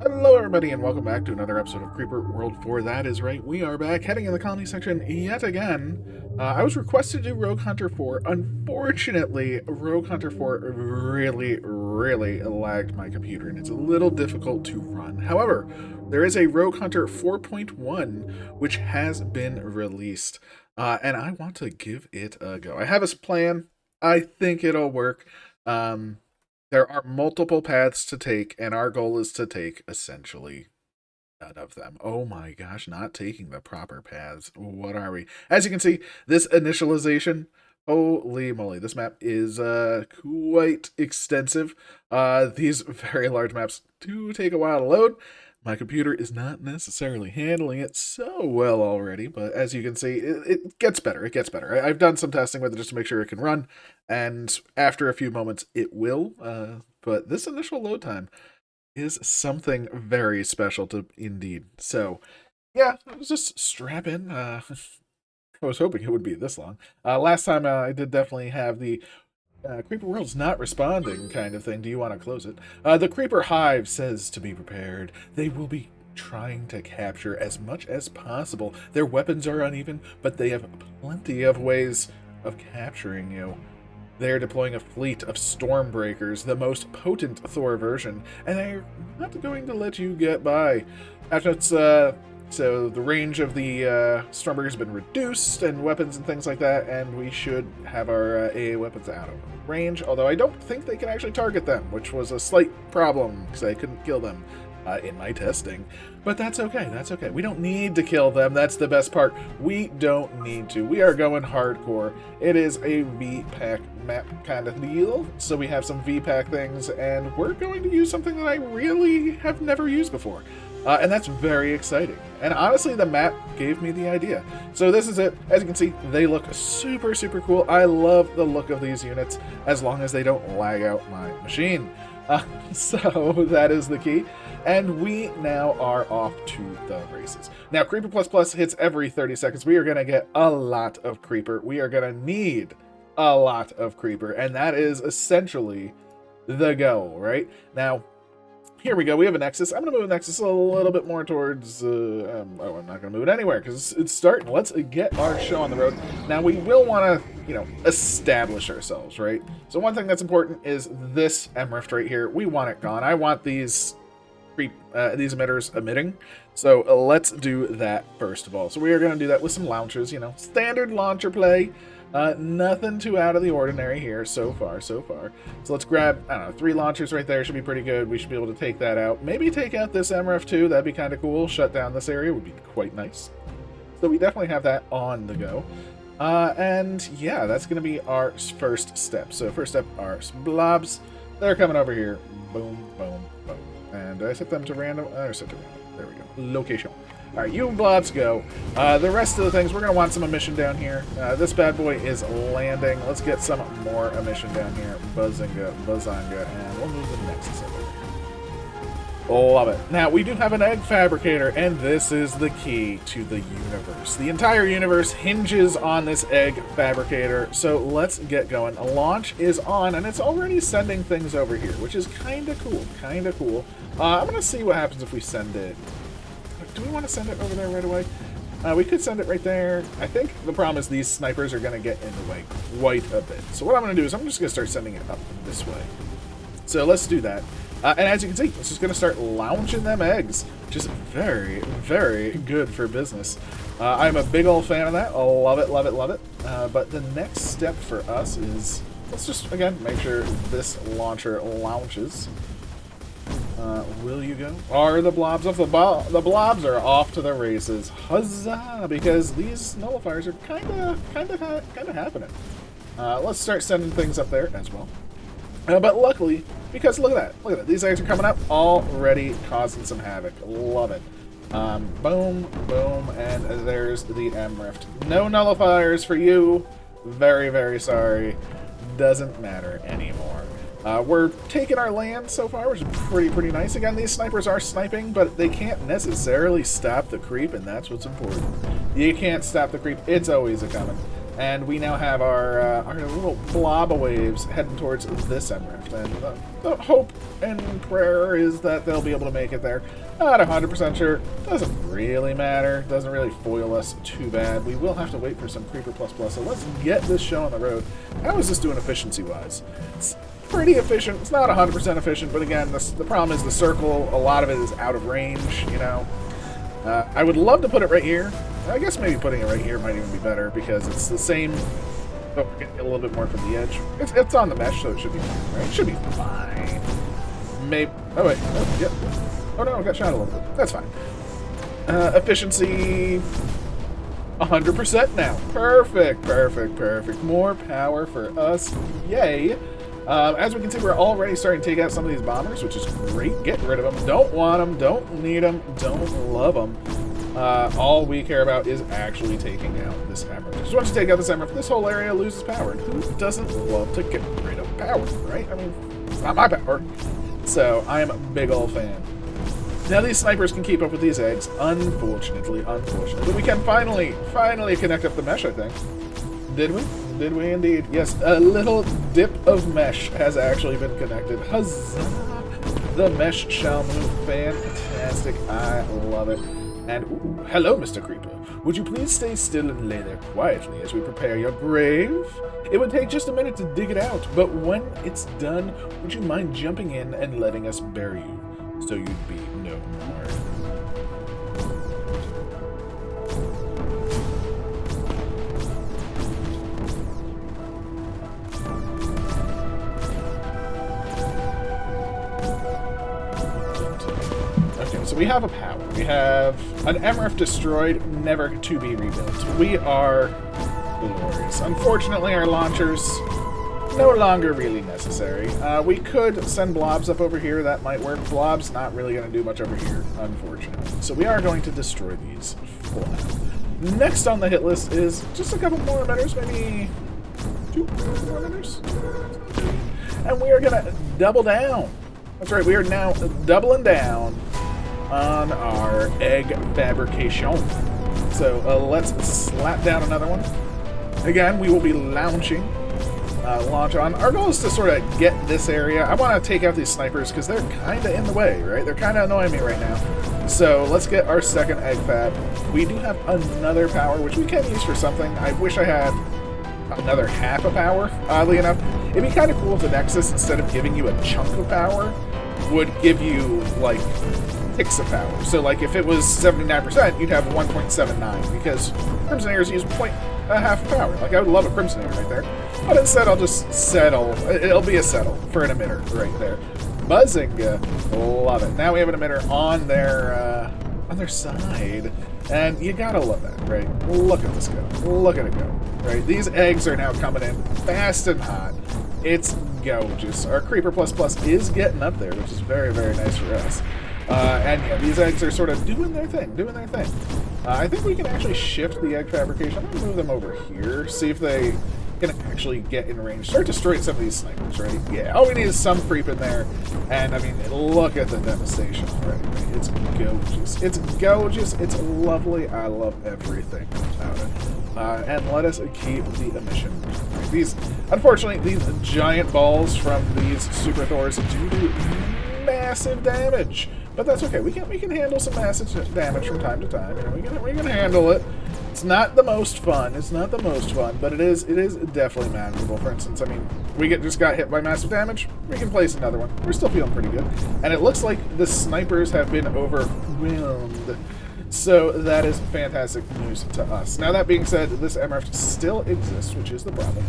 Hello everybody and welcome back to another episode of Creeper World 4. That is right, we are back heading in the colony section yet again. I was requested to do Rogue Hunter 4. Unfortunately, Rogue Hunter 4 really lagged my computer and it's a little difficult to run. However, there is a Rogue Hunter 4.1 which has been released and I want to give it a go. I have a plan. I think it'll work. There are multiple paths to take, and our goal is to take essentially none of them. Oh my gosh, not taking the proper paths. What are we? As you can see, this initialization, holy moly, this map is quite extensive. These very large maps do take a while to load. My computer is not necessarily handling it so well already, but as you can see, it gets better. It gets better. I've done some testing with it just to make sure it can run, and after a few moments, it will. But this initial load time is something very special to indeed. So, yeah, I was just strap in. I was hoping it would be this long. Last time I did definitely have the Creeper World's not responding kind of thing. Do you want to close it? The Creeper Hive says to be prepared. They will be trying to capture as much as possible. Their weapons are uneven, but they have plenty of ways of capturing you. They're deploying a fleet of Stormbreakers, the most potent Thor version, and they're not going to let you get by. After it's, so the range of the Stormbreaker has been reduced, and weapons and things like that, and we should have our AA weapons out of range, although I don't think they can actually target them, which was a slight problem, because I couldn't kill them in my testing. But that's okay, that's okay. We don't need to kill them, that's the best part. We don't need to. We are going hardcore. It is a VPAC map kind of deal, so we have some VPAC things, and we're going to use something that I really have never used before. And that's very exciting. And honestly, the map gave me the idea. So this is it. As you can see, they look super cool. I love the look of these units, as long as they don't lag out my machine. So that is the key. And we now are off to the races. Now, Creeper plus hits every 30 seconds. We are going to get a lot of Creeper. We are going to need a lot of Creeper. And that is essentially the goal, right? Now, here we go. We have a Nexus. I'm going to move the Nexus a little bit more towards... oh, I'm not going to move it anywhere because it's starting. Let's get our show on the road. Now, we will want to, establish ourselves, right? So one thing that's important is this MRIFT right here. We want it gone. I want these emitters emitting. So let's do that first of all. So we are going to do that with some launchers, standard launcher play. Nothing too out of the ordinary here so far. So let's grab, I don't know, 3 launchers right there. Should be pretty good. We should be able to take that out. Maybe take out this MRF too. That'd be kind of cool. Shut down this area would be quite nice. So we definitely have that on the go. And yeah, that's going to be our first step. So first step are blobs. They're coming over here. Boom, boom, boom. And I set them to random. I set to random. There we go. Location. Alright, you blobs go. The rest of the things, we're going to want some emission down here. This bad boy is landing. Let's get some more emission down here. Buzzinga, and we'll move the Nexus over here. Love it. Now, we do have an egg fabricator, and this is the key to the universe. The entire universe hinges on this egg fabricator, so let's get going. A launch is on, and it's already sending things over here, which is kind of cool, I'm going to see what happens if we send it. Do we want to send it over there right away? We could send it right there. I think the problem is these snipers are going to get in the way quite a bit. So what I'm going to do is I'm just going to start sending it up this way. So let's do that. And as you can see, it's just going to start launching them eggs, which is very good for business. I'm a big old fan of that. Love it. But the next step for us is, let's just, again, make sure this launcher launches. Will you go? Are the blobs off? The blobs are off to the races. Huzzah! Because these nullifiers are kind of happening. Let's start sending things up there as well. But luckily, because look at that. These eggs are coming up, already causing some havoc. Love it. Boom, and there's the MRIFT. No nullifiers for you. Very sorry. Doesn't matter anymore. We're taking our land so far, which is pretty nice. Again, these snipers are sniping, but they can't necessarily stop the creep, and that's what's important. You can't stop the creep. It's always a coming. And we now have our little blob of waves heading towards this Emrift. And the hope and prayer is that they'll be able to make it there. Not 100% sure. Doesn't really matter. Doesn't really foil us too bad. We will have to wait for some Creeper++. So let's get this show on the road. How is this doing efficiency-wise? It's pretty efficient. It's not 100% efficient, but again, the problem is the circle. A lot of it is out of range, you know. I would love to put it right here. I guess maybe putting it right here might even be better because it's the same, but we're getting a little bit more from the edge. It's on the mesh, so it should be fine, right? It should be fine. Maybe. Oh, wait. Oh, yep. Oh, no, I got shot a little bit. That's fine. Efficiency 100% now. Perfect, perfect, perfect. More power for us. Yay. As we can see, we're already starting to take out some of these bombers, which is great. Get rid of them. Don't want them. Don't need them. Don't love them. All we care about is actually taking out this Emrift. Just once you take out this Emrift, this whole area loses power. And who doesn't love to get rid of power, right? I mean, it's not my power. So I am a big old fan. Now these snipers can keep up with these eggs. Unfortunately. We can finally connect up the mesh, I think. Did we? Did we indeed? Yes, a little dip of mesh has actually been connected. Huzzah! The mesh shall move. Fantastic. I love it. And, ooh, hello, Mr. Creeper. Would you please stay still and lay there quietly as we prepare your grave? It would take just a minute to dig it out, but when it's done, would you mind jumping in and letting us bury you, so you'd be no more? Okay, so we have a power. We have an Emrift destroyed, never to be rebuilt. We are glorious. Unfortunately, our launchers no longer really necessary. We could send blobs up over here. That might work. Blobs not really going to do much over here, unfortunately. So we are going to destroy these for now. Next on the hit list is just a couple more emitters, maybe 2 more emitters. And we are going to double down. That's right, we are now doubling down on our egg fabrication. So let's slap down another one. Again, we will be launch on. Our goal is to sort of get this area. I want to take out these snipers because they're kind of in the way, right? They're kind of annoying me right now. So let's get our second egg fab. We do have another power, which we can use for something. I wish I had another half a power, oddly enough. It'd be kind of cool if the Nexus, instead of giving you a chunk of power, would give you, like, ticks of power. So, like, if it was 79%, you'd have 1.79, because Crimsonairs use half power. Like, I would love a Crimsonair right there. But instead, I'll just settle. It'll be a settle for an emitter right there. Buzzinga. Love it. Now we have an emitter on their side. And you gotta love that, right? Look at this go. Look at it go. Right? These eggs are now coming in fast and hot. It's gorgeous. Our Creeper++ is getting up there, which is very, very nice for us. And yeah, these eggs are sort of doing their thing, I think we can actually shift the egg fabrication. I'm going to move them over here, see if they can actually get in range. Start destroying some of these snipers, right? Yeah, all we need is some creep in there. And, I mean, look at the devastation already. Right? It's gorgeous. It's gorgeous. It's lovely. I love everything about it. And let us keep the emission. Right? These, unfortunately, these giant balls from these Super Thors do massive damage. But that's okay. We can handle some massive damage from time to time. You know, we can handle it. It's not the most fun. It's not the most fun, but it is definitely manageable. For instance, I mean, we just got hit by massive damage. We can place another one. We're still feeling pretty good. And it looks like the snipers have been overwhelmed. So that is fantastic news to us. Now, that being said, this Emrift still exists, which is the problem.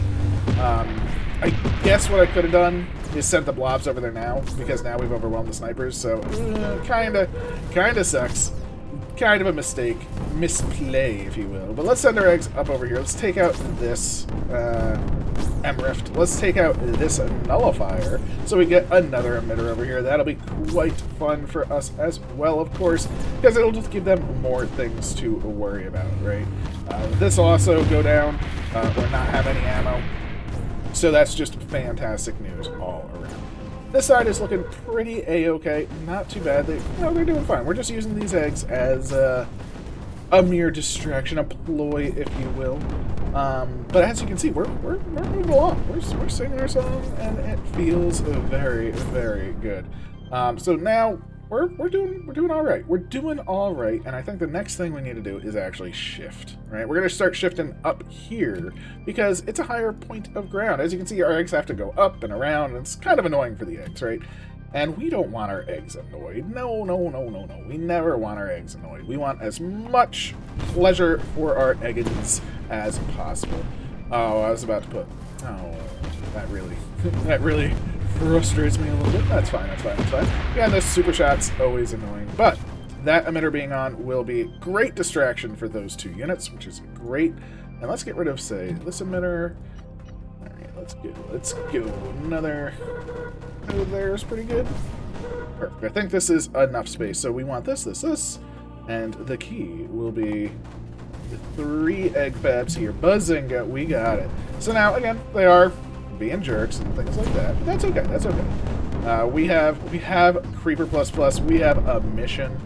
I guess what I could have done is sent the blobs over there now, because now we've overwhelmed the snipers, so kinda sucks. Kind of a mistake. Misplay, if you will. But let's send our eggs up over here. Let's take out this Emrift. Let's take out this nullifier, so we get another emitter over here. That'll be quite fun for us as well, of course, because it'll just give them more things to worry about, right? This will also go down or not have any ammo. So that's just fantastic news all around. This side is looking pretty a-okay. Not too bad. They're doing fine. We're just using these eggs as a mere distraction, a ploy, if you will. But as you can see, we're moving along. We're singing our song, and it feels very, very good. So now we're doing all right. We're doing all right, and I think the next thing we need to do is actually shift. Right? We're gonna start shifting up here because it's a higher point of ground. As you can see, our eggs have to go up and around, and it's kind of annoying for the eggs, right? And we don't want our eggs annoyed. No, no, no, no, no. We never want our eggs annoyed. We want as much pleasure for our eggins as possible. Oh, I was about to put... Oh, that really frustrates me a little bit. That's fine, that's fine, that's fine. Yeah, this super shot's always annoying. But that emitter being on will be great distraction for those two units, which is great. And let's get rid of, say, this emitter. Alright, let's go. Another... Oh, there's pretty good. Perfect. I think this is enough space. So we want this, and the key will be the 3 egg babs here. Buzzinga, we got it. So now, again, they are being jerks and things like that. But that's okay. That's okay. We have Creeper plus. We have a mission,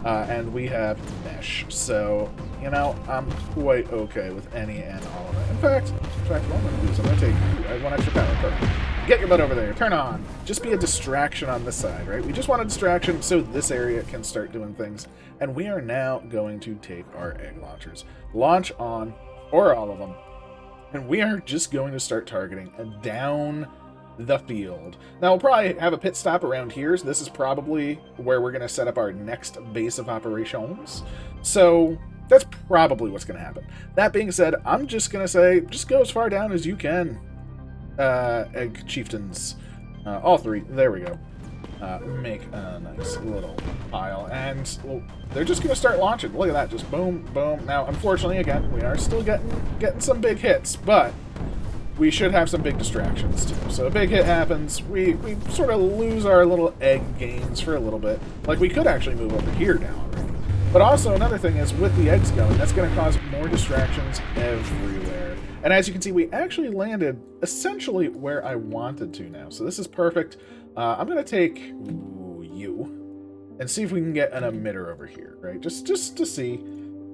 and we have Mesh. So you know, I'm quite okay with any and all of it. In fact, what I'm going to do is I'm going to take... I have 1 extra power. Perfect. Get your butt over there. Turn on. Just be a distraction on this side, right? We just want a distraction so this area can start doing things. And we are now going to take our egg launchers. Launch on, or all of them. And we are just going to start targeting down the field. Now, we'll probably have a pit stop around here. So this is probably where we're going to set up our next base of operations. So... that's probably what's going to happen. That being said, I'm just going to say, just go as far down as you can, egg chieftains. All 3. There we go. Make a nice little pile. And well, they're just going to start launching. Look at that. Just boom, boom. Now, unfortunately, again, we are still getting some big hits, but we should have some big distractions, too. So a big hit happens. We sort of lose our little egg gains for a little bit. Like, we could actually move over here now already. But also another thing is with the eggs going, that's going to cause more distractions everywhere. And as you can see, we actually landed essentially where I wanted to now. So this is perfect. I'm going to take you and see if we can get an emitter over here, right? Just to see.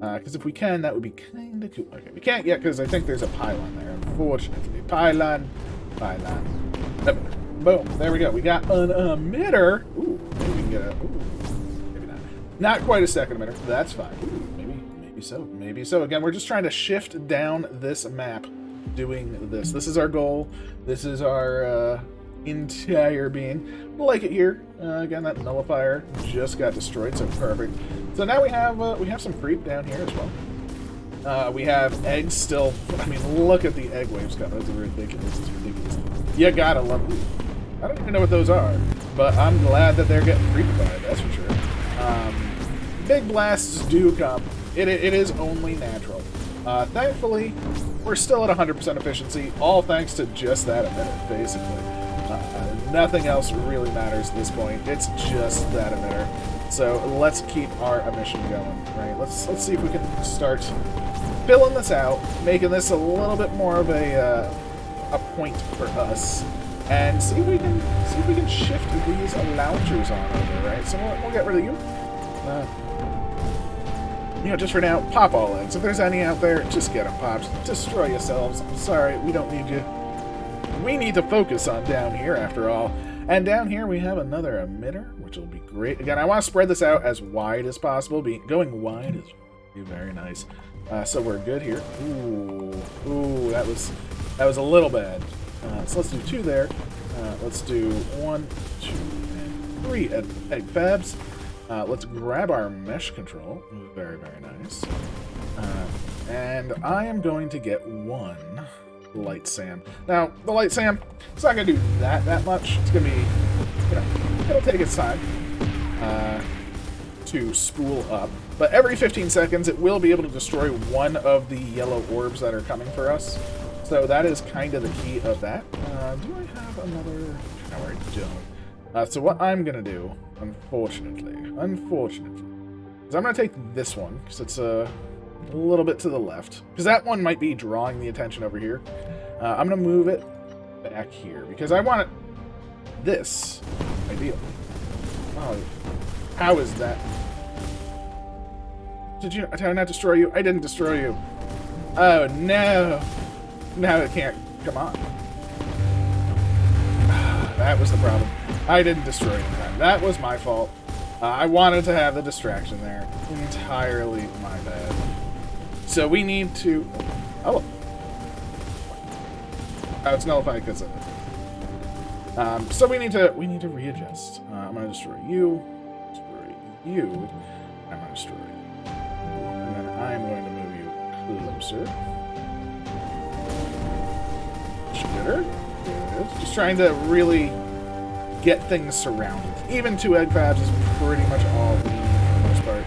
Because if we can, that would be kind of cool. Okay, we can't yet because I think there's a pylon there, unfortunately. Pylon. Emitter. Boom. There we go. We got an emitter. Ooh, maybe we can get a... Ooh. Not quite a second emitter. That's fine. Ooh, maybe so. Maybe so. Again, we're just trying to shift down this map doing this. This is our goal. This is our entire being. Like it here. Again, that nullifier just got destroyed, so perfect. So now we have some creep down here as well. We have eggs still. I mean, look at the egg waves coming. It's ridiculous. It's ridiculous. You gotta love it. I don't even know what those are, but I'm glad that they're getting creepified, that's for sure. Big blasts do come. It is only natural. Thankfully, we're still at 100% efficiency, all thanks to just that emitter, basically. Nothing else really matters at this point. It's just that emitter. So let's keep our emission going, right? Let's see if we can start filling this out, making this a little bit more of a point for us, and see if we can shift these launchers on over, right? So we'll get rid of you. You know, just for now, pop all eggs. If there's any out there, just get them popped. Destroy yourselves. I'm sorry, we don't need you. We need to focus on down here, after all. And down here, we have another emitter, which will be great. Again, I want to spread this out as wide as possible. Going wide is very nice. So we're good here. Ooh, that was a little bad. So let's do 2 there. Let's do 1, 2, and 3 egg fabs. Let's grab our mesh control. Very, very nice. And I am going to get 1 light SAM. Now, the light SAM, it's not going to do that much. It's going to be, you know, it'll take its time to spool up. But every 15 seconds, it will be able to destroy 1 of the yellow orbs that are coming for us. So that is kind of the key of that. Do I have another? No, I don't. So what I'm going to do, unfortunately, is I'm going to take this one, because it's a little bit to the left. Because that one might be drawing the attention over here. I'm going to move it back here, because I want it this, ideally. Oh, how is that? Did I not destroy you? I didn't destroy you. Oh, no. Now it can't come on. That was the problem. I didn't destroy it in time. That was my fault. I wanted to have the distraction there. Entirely my bad. So we need to... Oh. Oh, it's nullified because of it. So we need to readjust. I'm going to destroy you. Destroy you. I'm going to destroy you. And then I'm going to move you closer. Shitter. Good. Just trying to really get things surrounded. Even 2 egg fabs is pretty much all we need for the most part.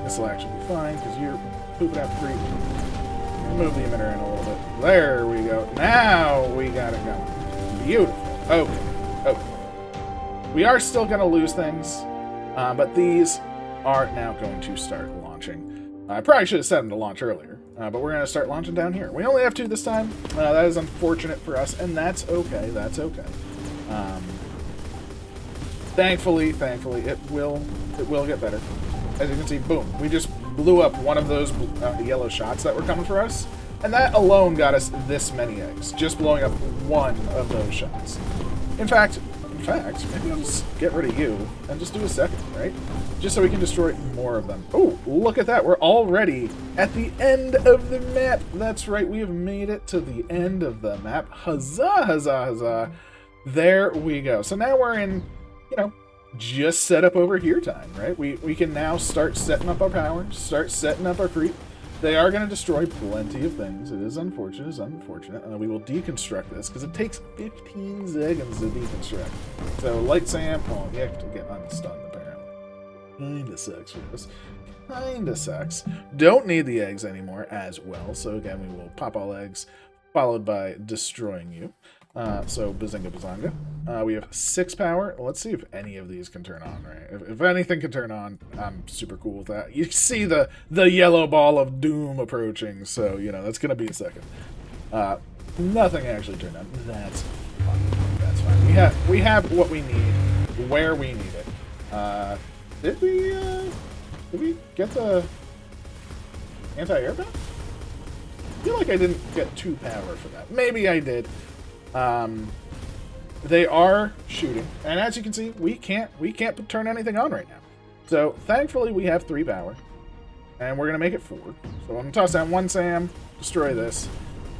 This will actually be fine because you're pooping out the creep. Move the emitter in a little bit. There we go. Now we got it going. Beautiful. Okay. Okay. We are still going to lose things, but these are now going to start launching. I probably should have set them to launch earlier, but we're going to start launching down here. We only have 2 this time. That is unfortunate for us, and that's okay. That's okay. Thankfully, it will get better. As you can see, boom. We just blew up one of those yellow shots that were coming for us, and that alone got us this many eggs, just blowing up one of those shots. In fact, maybe I'll just get rid of you and just do a second, right? Just so we can destroy more of them. Oh, look at that. We're already at the end of the map. That's right. We have made it to the end of the map. Huzzah, huzzah, huzzah. There we go. So now we're in, just set up over here time, right? We can now start setting up our power, start setting up our creep. They are going to destroy plenty of things. It is unfortunate. It's unfortunate. We will deconstruct this because it takes 15 seconds to deconstruct. So light Sam, oh, you have to get unstunned apparently. Kinda sucks for us. Kinda sucks. Don't need the eggs anymore as well. So again, we will pop all eggs, followed by destroying you. So bazinga bazanga. We have 6 power. Let's see if any of these can turn on, right? If anything can turn on, I'm super cool with that. You see the yellow ball of doom approaching, so that's gonna be a second. Nothing actually turned on. That's fine. That's fine. We have what we need where we need it. Did we get the anti-air back? I feel like I didn't get 2 power for that. Maybe I did. They are shooting, and as you can see, we can't turn anything on right now. So thankfully we have 3 power, and we're gonna make it 4. So I'm gonna toss down 1 Sam, destroy this.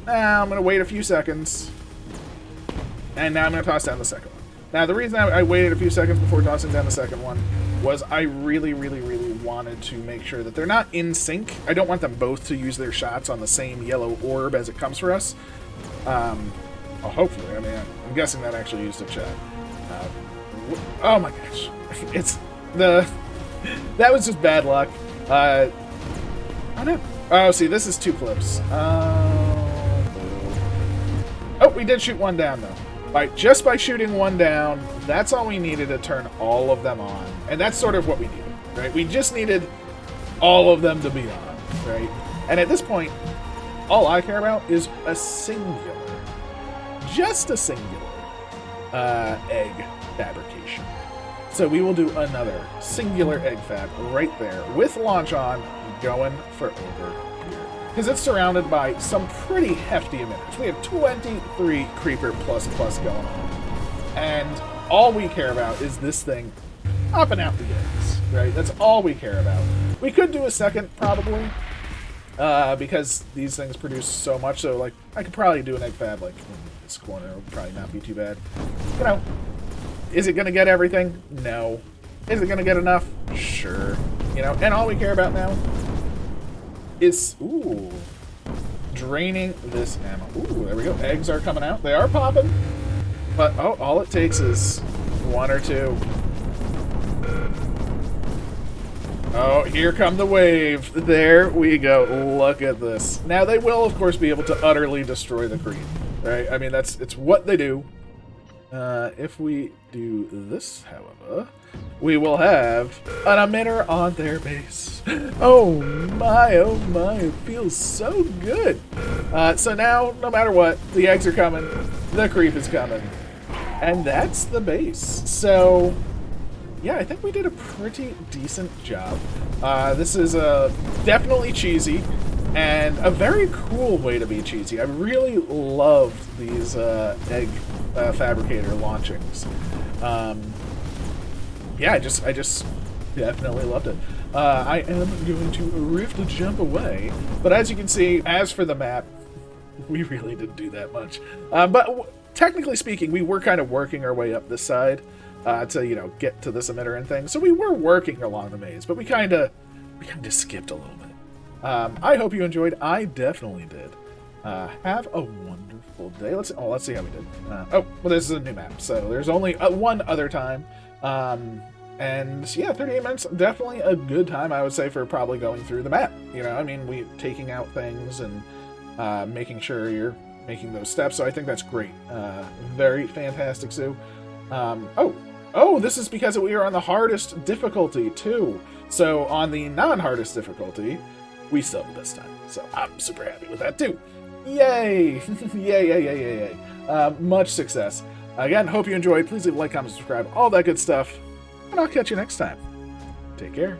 Now I'm gonna wait a few seconds, and now I'm gonna toss down the second one. Now the reason I waited a few seconds before tossing down the second one was I really wanted to make sure that they're not in sync. I don't want them both to use their shots on the same yellow orb as it comes for us. Oh, hopefully. I mean, I'm guessing that actually used a chat. Oh my gosh. That was just bad luck. Oh no. Oh, see, this is 2 clips. Oh, we did shoot 1 down though. Just by shooting 1 down, that's all we needed to turn all of them on. And that's sort of what we needed, right? We just needed all of them to be on, right? And at this point, all I care about is a singular. Just a singular egg fabrication. So we will do another singular egg fab right there with launch on, going for over here. Because it's surrounded by some pretty hefty emitters. We have 23 creeper plus going on. And all we care about is this thing popping out the eggs, right? That's all we care about. We could do a second, probably. Because these things produce so much, so like I could probably do an egg fab like in this corner. It would probably not be too bad. Is it gonna get everything? No. Is it gonna get enough? Sure. And all we care about now is draining this ammo. Ooh, there we go. Eggs are coming out. They are popping. But all it takes is 1 or 2. Oh, here come the wave. There we go. Look at this. Now, they will, of course, be able to utterly destroy the creep, right? I mean, it's what they do. If we do this, however, we will have an emitter on their base. Oh my, it feels so good. So now, no matter what, the eggs are coming, the creep is coming, and that's the base. So yeah, I think we did a pretty decent job. This is definitely cheesy, and a very cool way to be cheesy. I really loved these egg fabricator launchings. Yeah, I just definitely loved it. I am going to rift jump away, but as you can see, as for the map, we really didn't do that much. But technically speaking, we were kind of working our way up this side to, you know, get to this emitter and things. So we were working along the maze, but we kind of skipped a little bit. I hope you enjoyed. I definitely did. Have a wonderful day. Let's see how we did. Oh, well, this is a new map, so there's only one other time. And yeah, 38 minutes, definitely a good time, I would say, for probably going through the map. You know, I mean, we taking out things and making sure you're making those steps. So I think that's great. Very fantastic, Sue. Oh, this is because we are on the hardest difficulty too. So on the non-hardest difficulty, we still this time. So I'm super happy with that too. Yay! Yay. Much success. Again, hope you enjoyed. Please leave a like, comment, subscribe, all that good stuff. And I'll catch you next time. Take care.